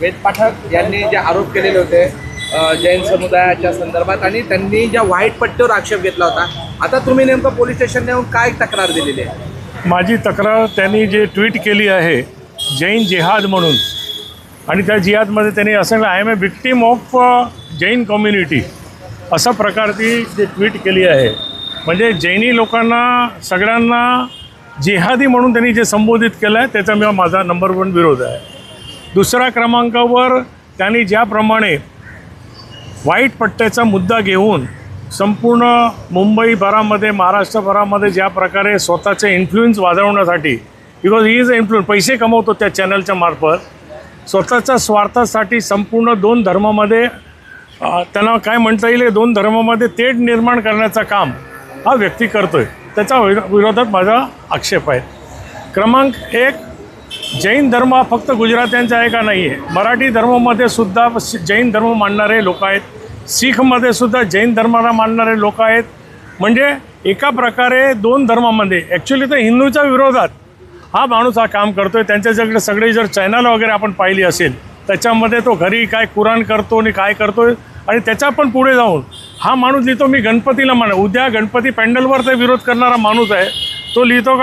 वेद पाठक यांनी जे आरोप केलेले होते जैन समुदायाच्या संदर्भात आणि त्यांनी ज्या व्हाईट पट्टीवर आक्षेप घेतला होता, आता तुम्ही नेमकं पोलीस स्टेशन येऊन काय तक्रार दिलेली आहे? माझी तक्रार त्यांनी जे ट्विट केली आहे जैन जिहाद म्हणून, आणि त्या जिहादमध्ये त्यांनी असं I am a victim of Jain community अशा प्रकारची जे ट्विट केली आहे, म्हणजे जैनी लोकांना सगळ्यांना जिहादी म्हणून त्यांनी जे संबोधित केलं आहे त्याचा माझा नंबर 1 विरोध आहे. दुसऱ्या क्रमांकावर त्यांनी ज्याप्रमाणे व्हाईट पट्ट्याचा मुद्दा घेऊन संपूर्ण मुंबईभरामध्ये महाराष्ट्रभरामध्ये ज्या प्रकारे स्वतःचे इन्फ्लुएन्स वाजवण्यासाठी, बिकॉज ही इज इन्फ्लुएन्स, पैसे कमवतो त्या चॅनलच्या मार्फत स्वतःच्या स्वार्थासाठी संपूर्ण 2 धर्मामध्ये त्यांना काय म्हणता येईल 2 धर्मामध्ये तेढ निर्माण करण्याचं काम हा व्यक्ती करतो आहे. त्याच्या विरोधात माझा आक्षेप आहे. क्रमांक 1, जैन धर्म फक्त गुजरात्यांचा आहे का नाही आहे. मराठी धर्मामध्ये सुद्धा जैन धर्म मानणारे लोक आहेत, शीखमध्ये सुद्धा जैन धर्माला मानणारे लोक आहेत. म्हणजे एका प्रकारे 2 धर्मामध्ये ॲक्च्युली तर हिंदूच्या विरोधात हा माणूस हा काम करतो आहे. त्यांच्याकडे सगळे जर चॅनल वगैरे आपण पाहिली असेल त्याच्यामध्ये तो घरी काय कुराण करतो आणि काय करतो आणि त्याच्या पण पुढे जाऊन हा माणूस लिहितो मी गणपतीला उद्या गणपती पॅन्डलवर ते विरोध करणारा माणूस आहे. तो लिहितो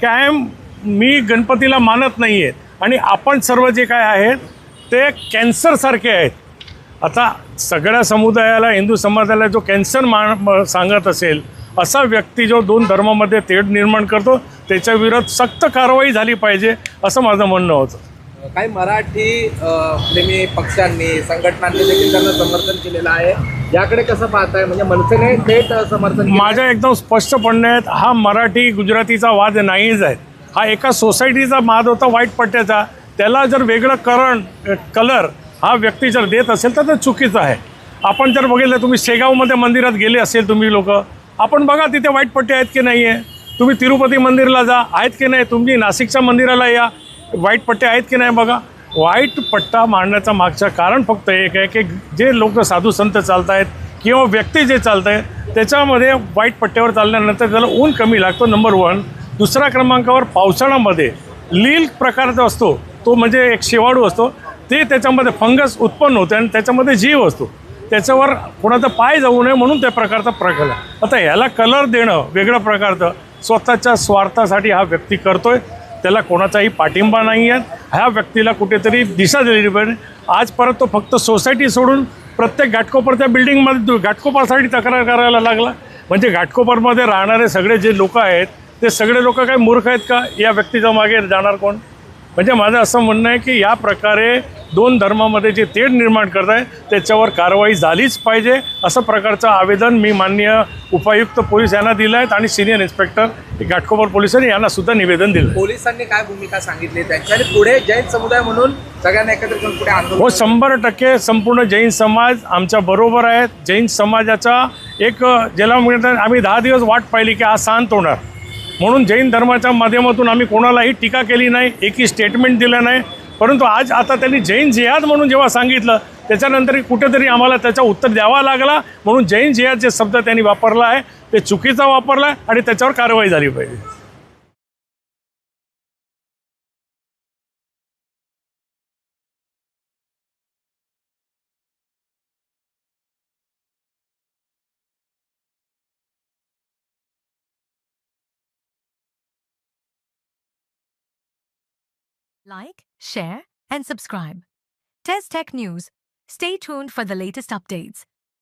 काय मी गणपतीला मानत नाही आहे आणि आपण सर्व जे काय आहेत ते कॅन्सरसारखे आहेत. आता सगळ्या समुदायाला, हिंदू समाजाला जो कॅन्सर सांगत असेल असा व्यक्ती जो 2 धर्मामध्ये तेढ निर्माण करतो त्याच्या विरोधात सक्त कारवाई झाली पाहिजे असं माझं म्हणणं होतं. काही मराठी प्रेमी पक्षांनी, संघटनांनी देखील त्यांना समर्थन केलेलं आहे. याकडे कसं पाहताय? म्हणजे मनसेने थेट समर्थन? माझ्या एकदम स्पष्टपणे हा मराठी गुजरातीचा वाद नाहीच आहे. हा एका सोसायटीचा वाद होता व्हाईट पट्ट्याचा. त्याला जर वेगळं कलर हा व्यक्ती जर देत असेल तर ते चुकीचं आहे. आपण जर बघितलं, तुम्ही शेगावमध्ये मंदिरात गेले असेल तुम्ही लोक, आपण बघा तिथे व्हाईट पट्टे आहेत की नाही आहे. तुम्ही तिरुपती मंदिरला जा, आहेत की नाही. तुम्ही नाशिकच्या मंदिराला या, व्हाईट पट्टे आहेत की नाही बघा. व्हाईट पट्टा मांडण्याचं मागचं कारण फक्त एक आहे की जे लोक साधू संत चालत आहेत किंवा व्यक्ती जे चालत आहेत त्याच्यामध्ये व्हाईट पट्ट्यावर चालल्यानंतर त्याला ऊन कमी लागतो, नंबर 1. दुसऱ्या क्रमांकावर पावसाळ्यामध्ये लील प्रकारचा असतो, तो म्हणजे एक शेवाळू असतो, ते त्याच्यामध्ये फंगस उत्पन्न होते आणि त्याच्यामध्ये जीव असतो. त्याच्यावर कोणाचा पाय जाऊ नये म्हणून त्या प्रकारचा प्रकार आहे. आता ह्याला कलर देणं वेगळ्या प्रकारचं स्वतःच्या स्वार्थासाठी हा व्यक्ती करतो आहे. त्याला कोणाचाही पाठिंबा नाही आहे. ह्या व्यक्तीला कुठेतरी दिशा दिली पाहिजे. आज परत तो फक्त सोसायटी सोडून प्रत्येक घाटकोपरच्या बिल्डिंगमध्ये घाटकोपरसाठी तक्रार करायला लागला. म्हणजे घाटकोपरमध्ये राहणारे सगळे जे लोक आहेत ते सगळे लोक काय मूर्ख आहेत का? या व्यक्तीच्या मागे जाणार कोण? म्हणजे माझं असं म्हणणं आहे की या प्रकारे 2 धर्मामध्ये जे तेढ निर्माण करत आहे त्याच्यावर कारवाई झालीच पाहिजे असं प्रकारचं आवेदन मी माननीय उपायुक्त पोलीस यांना दिलं आहे आणि सिनियर इन्स्पेक्टर घाटकोपर पोलिसांनी यांना सुद्धा निवेदन दिलं. पोलिसांनी काय भूमिका सांगितली त्यांच्या पुढे जैन समुदाय म्हणून सगळ्यांना एकत्र करून पुढे आंदोलन? हो, 100% संपूर्ण जैन समाज आमच्या बरोबर आहेत. जैन समाजाचा एक ज्याला म्हणतात आम्ही 10 दिवस वाट पाहिली की आज शांत होणार म्हणून जैन धर्माच्या माध्यमातून आम्ही कोणालाही टीका केली नाही, एकही स्टेटमेंट दिलं नाही. परंतु आज आता त्यांनी जैन जिहाद म्हणून जेव्हा सांगितलं त्याच्यानंतर कुठेतरी आम्हाला त्याचा उत्तर द्यावा लागला. म्हणून जैन जिहाद जे शब्द त्यांनी वापरला आहे ते चुकीचा वापरला आहे आणि त्याच्यावर कारवाई झाली पाहिजे. Like, share, and subscribe. Test Tech News. Stay tuned for the latest updates.